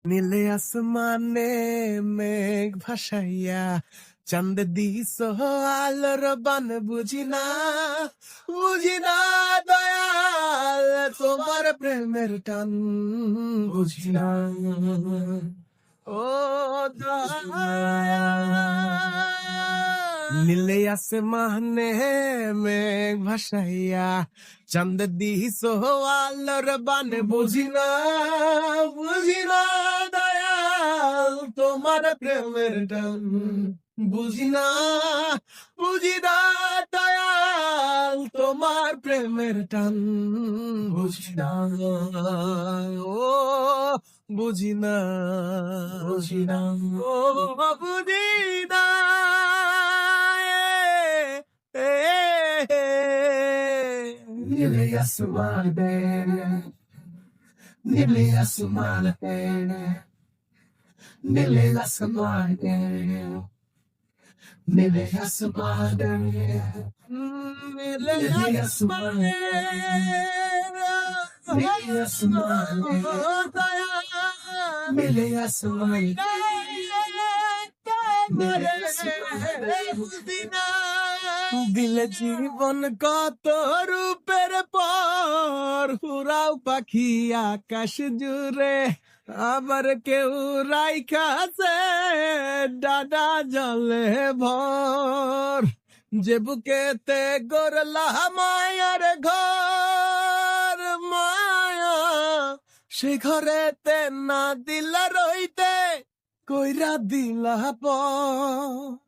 নীলে আসমানে মেঘ ভাসাইয়া চাঁদ দিস আলোর বান বুঝি না দয়াল তোমার প্রেমের টান বুঝি না ও দয়াল নীলে আসমানে মেঘ ভাসাইয়া চাঁদ দিস আলোর বান বুঝি না দয়াল তোমার প্রেমের টান বুঝি না দয়াল তোমার প্রেমের টান বুঝি না ও বুঝি না ও বুঝি না এ, এ, Nili asumane, nili asumane, nili asumane, nili asumane, Nili asmane, nili asumane, nili asumane, দিলে জীবন কত রূপের পর হুরাও পাখি আকাশ জুড়ে আবার কেউ রাইখাছে ডাডা জলে ভর যে বুকেতে গড়লা মায়ার ঘর মায়া সে ঘরেতে না দিলা রইতে কইরা দিলা পর